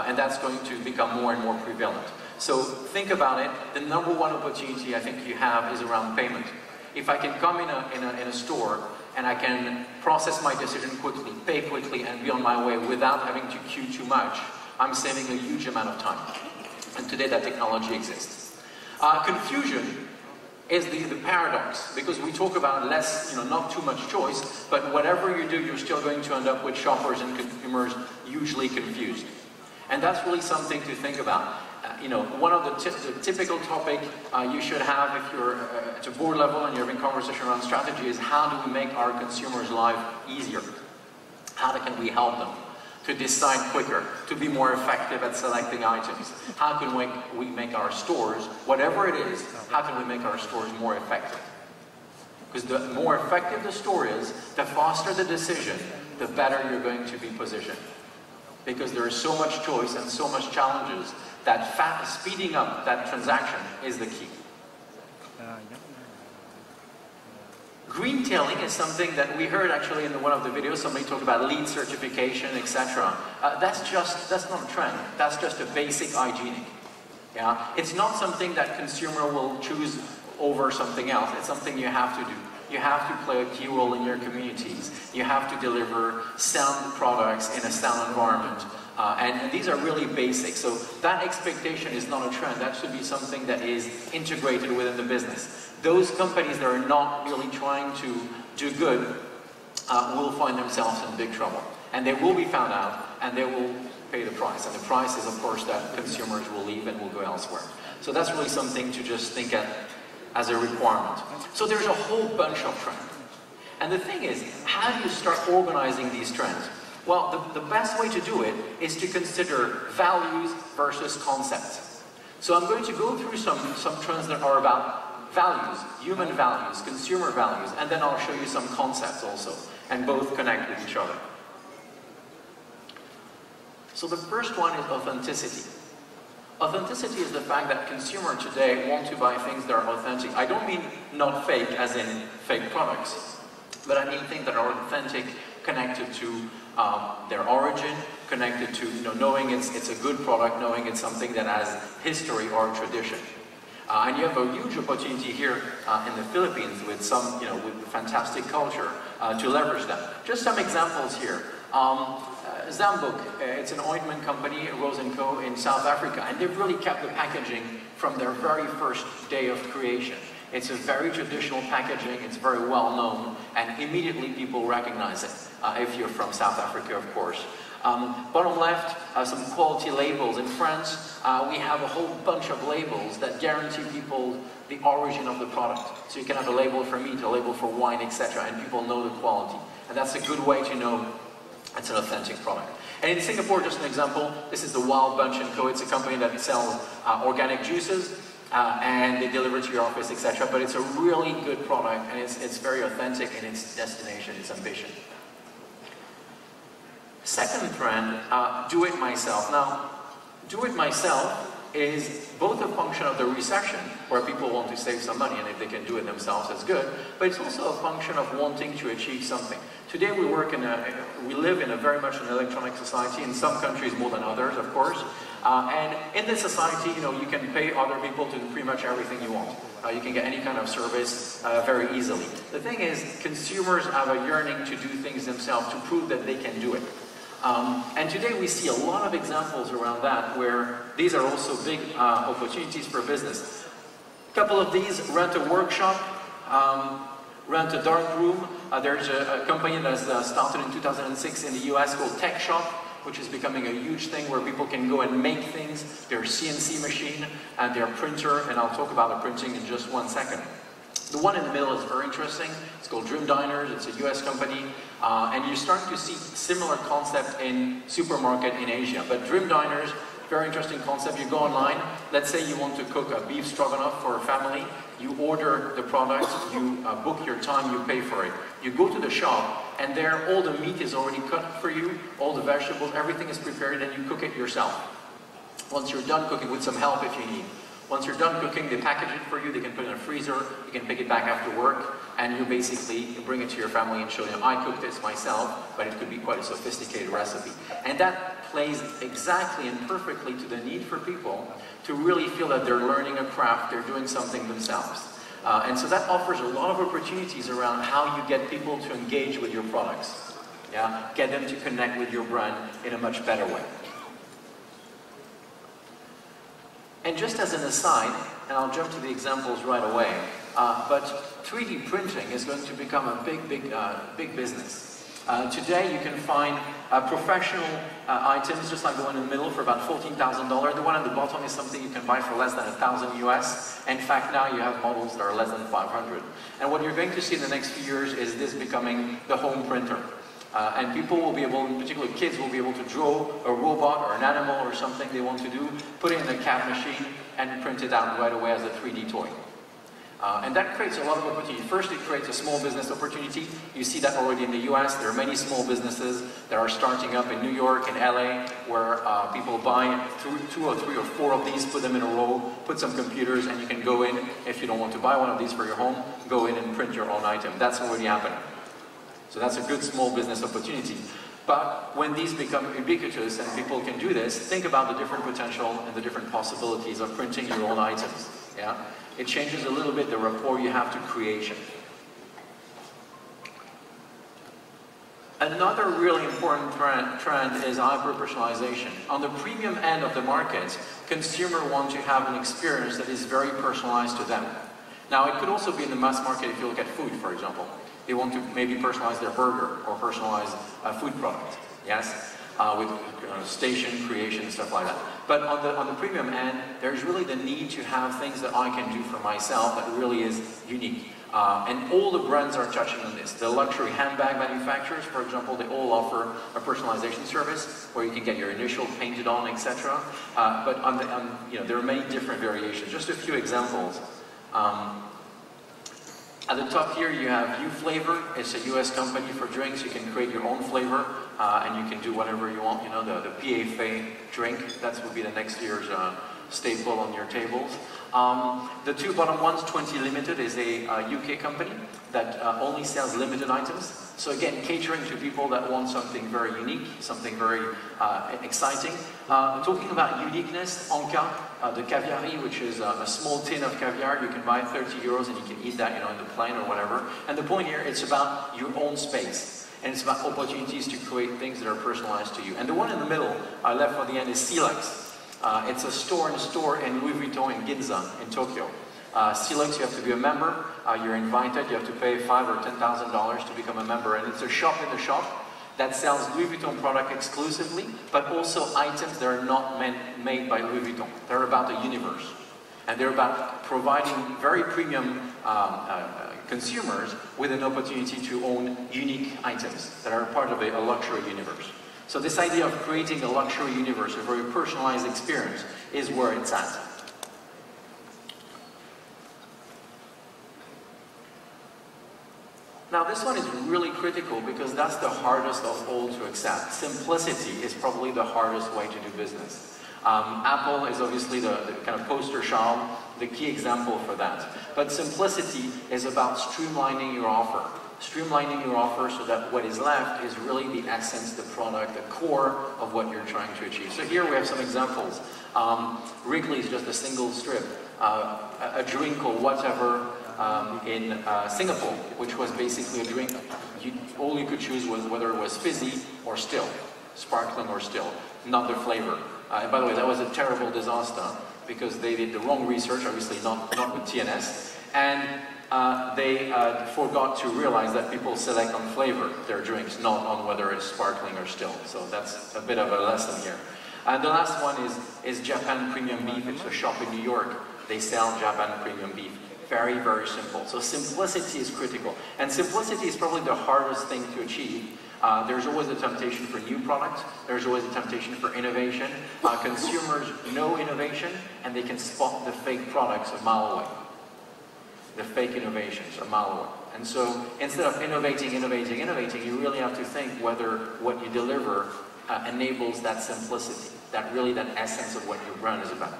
and that's going to become more and more prevalent. So think about it. The number one opportunity I think you have is around payment. If I can come in a store and I can process my decision quickly, pay quickly, and be on my way without having to queue too much, I'm saving a huge amount of time. And today that technology exists. Confusion is the paradox, because we talk about less, not too much choice, but whatever you do, you're still going to end up with shoppers and consumers usually confused. And that's really something to think about. One of the typical topic you should have if you're at a board level and you're having conversation around strategy is how do we make our consumers' life easier? How can we help them to decide quicker, to be more effective at selecting items? How can we make our stores, whatever it is, how can we make our stores more effective? Because the more effective the store is, the faster the decision, the better you're going to be positioned. Because there is so much choice and so much challenges that speeding up that transaction is the key. Green-tailing is something that we heard actually in one of the videos. Somebody talked about LEED certification, etc. That's not a trend. That's just a basic hygienic. Yeah, it's not something that consumer will choose over something else. It's something you have to do. You have to play a key role in your communities. You have to deliver sound products in a sound environment. And these are really basic. So that expectation is not a trend. That should be something that is integrated within the business. Those companies that are not really trying to do good will find themselves in big trouble. And they will be found out, and they will pay the price. And the price is, of course, that consumers will leave and will go elsewhere. So that's really something to just think at as a requirement. So there's a whole bunch of trends. And the thing is, how do you start organizing these trends? Well, the best way to do it is to consider values versus concepts. So I'm going to go through some trends that are about values, human values, consumer values, and then I'll show you some concepts also, and both connect with each other. So the first one is authenticity. Authenticity is the fact that consumers today want to buy things that are authentic. I don't mean not fake as in fake products, but I mean things that are authentic, connected to their origin, connected to knowing it's a good product, knowing it's something that has history or tradition. And you have a huge opportunity here in the Philippines with some, with fantastic culture to leverage that. Just some examples here. Zambuk, it's an ointment company, Rose & Co. in South Africa, and they've really kept the packaging from their very first day of creation. It's a very traditional packaging, it's very well known, and immediately people recognize it, if you're from South Africa, of course. Bottom left, some quality labels. In France, we have a whole bunch of labels that guarantee people the origin of the product. So you can have a label for meat, a label for wine, etc., and people know the quality. And that's a good way to know it's an authentic product. And in Singapore, just an example, this is the Wild Bunch & Co. It's a company that sells organic juices, and they deliver to your office, etc. But it's a really good product, and it's very authentic in its destination, its ambition. Second trend, do it myself. Now, do it myself is both a function of the recession, where people want to save some money, and if they can do it themselves, that's good, but it's also a function of wanting to achieve something. Today we live in a very much an electronic society, in some countries more than others, of course, and in this society, you can pay other people to do pretty much everything you want. You can get any kind of service very easily. The thing is, consumers have a yearning to do things themselves, to prove that they can do it. And today we see a lot of examples around that where these are also big opportunities for business. A couple of these: rent a workshop, rent a dark room. There's a company that's started in 2006 in the US called Tech Shop, which is becoming a huge thing where people can go and make things. Their CNC machine and their printer, and I'll talk about the printing in just one second. The one in the middle is very interesting. It's called Dream Diners. It's a US company. And you're starting to see similar concept in supermarket in Asia. But Dream Diners, very interesting concept. You go online. Let's say you want to cook a beef stroganoff for a family. You order the product. You book your time. You pay for it. You go to the shop, and there all the meat is already cut for you. All the vegetables, everything is prepared, and you cook it yourself. Once you're done cooking, with some help if you need. Once you're done cooking, they package it for you, they can put it in a freezer, you can pick it back after work, and you basically bring it to your family and show them, I cooked this myself, but it could be quite a sophisticated recipe. And that plays exactly and perfectly to the need for people to really feel that they're learning a craft, they're doing something themselves. And so that offers a lot of opportunities around how you get people to engage with your products. Yeah? Get them to connect with your brand in a much better way. And just as an aside, and I'll jump to the examples right away, but 3D printing is going to become a big business. Today you can find professional items, just like the one in the middle, for about $14,000. The one at the bottom is something you can buy for less than $1,000 US. In fact, now you have models that are less than 500. And what you're going to see in the next few years is this becoming the home printer. And people will be able, in particular kids, will be able to draw a robot or an animal or something they want to do, put it in a CAD machine, and print it out right away as a 3D toy. And that creates a lot of opportunity. First, it creates a small business opportunity. You see that already in the US. There are many small businesses that are starting up in New York and LA, where people buy two or three or four of these, put them in a row, put some computers, and you can go in, if you don't want to buy one of these for your home, go in and print your own item. That's already happening. So that's a good small business opportunity. But when these become ubiquitous and people can do this, think about the different potential and the different possibilities of printing your own items. Yeah? It changes a little bit the rapport you have to creation. Another really important trend is hyper-personalization. On the premium end of the market, consumers want to have an experience that is very personalized to them. Now, it could also be in the mass market if you look at food, for example. They want to maybe personalize their burger or personalize a food product, yes? With station creation and stuff like that. But on the premium end, there's really the need to have things that I can do for myself that really is unique. And all the brands are touching on this. The luxury handbag manufacturers, for example, they all offer a personalization service where you can get your initial painted on, etc. But there are many different variations. Just a few examples. At the top here you have U-Flavor. It's a US company for drinks. You can create your own flavor and you can do whatever you want. You know, the PA drink, that will be the next year's staple on your tables. The two bottom ones, 20 Limited, is a UK company that only sells limited items. So again, catering to people that want something very unique, something very exciting. Talking about uniqueness, Anka, the caviari, which is a small tin of caviar, you can buy 30 euros and you can eat that, in the plane or whatever. And the point here, it's about your own space. And it's about opportunities to create things that are personalized to you. And the one in the middle, I left for the end, is Silex. It's a store in Louis Vuitton in Ginza, in Tokyo. Silex, you have to be a member. You're invited. You have to pay $5,000 or $10,000 to become a member. And it's a shop in the shop that sells Louis Vuitton product exclusively, but also items that are not made by Louis Vuitton. They're about a universe. And they're about providing very premium consumers with an opportunity to own unique items that are part of a luxury universe. So this idea of creating a luxury universe, a very personalized experience, is where it's at. Now this one is really critical because that's the hardest of all to accept. Simplicity is probably the hardest way to do business. Apple is obviously the kind of poster child, the key example for that. But simplicity is about streamlining your offer. Streamlining your offer so that what is left is really the essence, the product, the core of what you're trying to achieve. So here we have some examples. Wrigley is just a single strip. A drink or whatever in Singapore, which was basically a drink. All you could choose was whether it was fizzy or still, sparkling or still, not the flavor. And by the way, that was a terrible disaster because they did the wrong research, obviously not with TNS, and they forgot to realize that people select on flavor their drinks, not on whether it's sparkling or still. So that's a bit of a lesson here. And the last one is Japan Premium Beef. It's a shop in New York. They sell Japan Premium Beef. Very, very simple. So simplicity is critical. And simplicity is probably the hardest thing to achieve. There's always a temptation for new products. There's always a temptation for innovation. Consumers know innovation, and they can spot the fake products a mile away. The fake innovations a mile away. And so instead of innovating, you really have to think whether what you deliver enables that simplicity, that essence of what your brand is about.